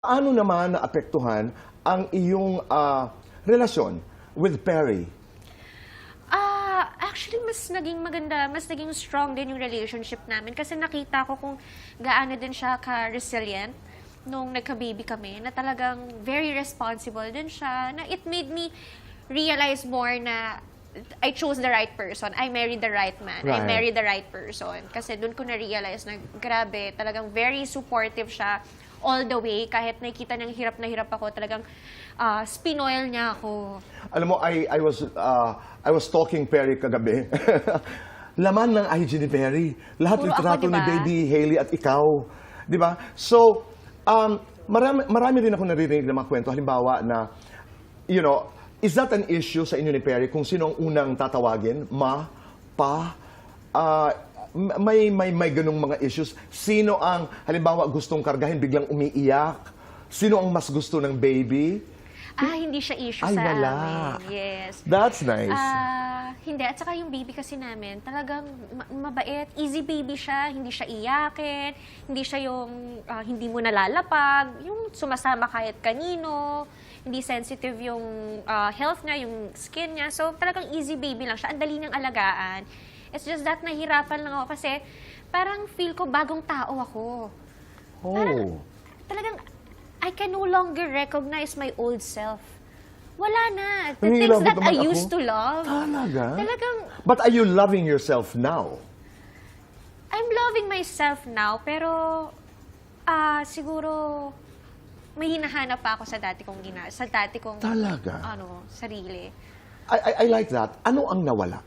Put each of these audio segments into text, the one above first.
Paano naman naapektuhan ang iyong relasyon with Perry? Actually, mas naging maganda, mas naging strong din yung relationship namin kasi nakita ko kung gaano din siya ka-resilient nung nagka-baby kami, na talagang very responsible din siya, na it made me realize more na I chose the right person. I married the right man. I Right. married the right person. Kasi doon ko na-realize na grabe, talagang very supportive siya all the way. Kahit nakikita niyang hirap na hirap ako, talagang spinoil niya ako. Alam mo, I was stalking Perry kagabi. Laman ng IG ni Perry. Lahat Puro litrato ako, ni diba? Baby Hailey at ikaw. Di ba? So, marami rin ako naririnig ng mga kwento. Halimbawa na, you know, is that an issue sa inyo ni Perry kung sino ang unang tatawagin? Ma? Pa? May ganung mga issues. Sino ang, halimbawa, gustong kargahin, biglang umiiyak? Sino ang mas gusto ng baby? Hindi siya issue Ay, sa wala. amin. Yes. That's nice. Hindi. At saka yung baby kasi namin, talagang mabait. Easy baby siya. Hindi siya iyakin. Hindi siya yung hindi mo nalalapag. Yung sumasama kahit kanino. Hindi sensitive yung health niya, yung skin niya. So, talagang easy baby lang siya. Ang dali niyang alagaan. It's just that nahirapan lang ako kasi parang feel ko bagong tao ako. Oh. Talagang I can no longer recognize my old self. Wala na. The Nangihilaw things that naman I ako. used to love. Talaga? Talagang, But are you loving yourself now? I'm loving myself now, pero siguro may hinahanap pa ako sa dati kong Talaga? sarili. I like that. Ano ang nawala?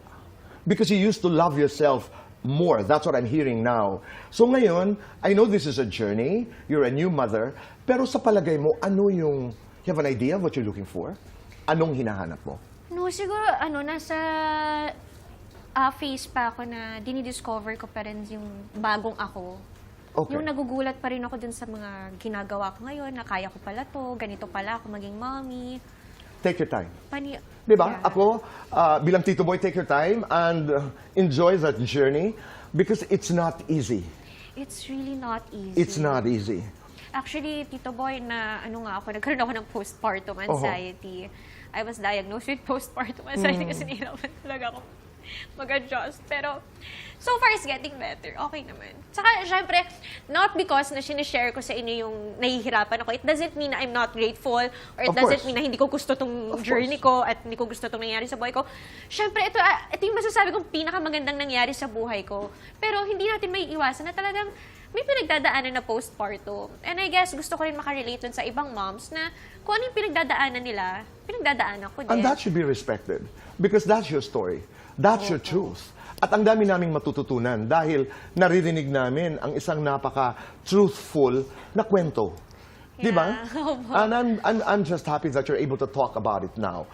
Because you used to love yourself more. That's what I'm hearing now. So ngayon, I know this is a journey. You're a new mother. Pero sa palagay mo, you have an idea of what you're looking for? Anong hinahanap mo? No, siguro, nasa phase pa ako na dinidiscover ko pa rin yung bagong ako. Okay. Yung nagugulat pa rin ako dun sa mga ginagawa ko ngayon, na kaya ko pala to, ganito pala ako maging mommy. Take your time. Diba? Diba? Ako, bilang Tito Boy, take your time and enjoy that journey because it's not easy. It's really not easy. It's not easy. Actually, Tito Boy, nagkaroon ako ng postpartum anxiety. I was diagnosed with postpartum anxiety kasi nahirapan talaga ako mag-adjust. Pero, so far, it's getting better. Okay naman. Saka, syempre, not because na sinishare ko sa inyo yung nahihirapan ako, it doesn't mean na I'm not grateful, or it doesn't mean na hindi ko gusto tong journey ko at hindi ko gusto tong nangyari sa buhay ko. Syempre, ito yung masasabi kong pinakamagandang nangyari sa buhay ko. Pero, hindi natin may iwasan na talagang may pinagdadaanan na postpartum. And I guess gusto ko rin makarelate dun sa ibang moms na kung ano yung pinagdadaanan nila, pinagdadaanan ko din. And that should be respected because that's your story. That's your truth. At ang dami naming matututunan dahil naririnig namin ang isang napaka-truthful na kwento. Yeah. Diba? And I'm just happy that you're able to talk about it now.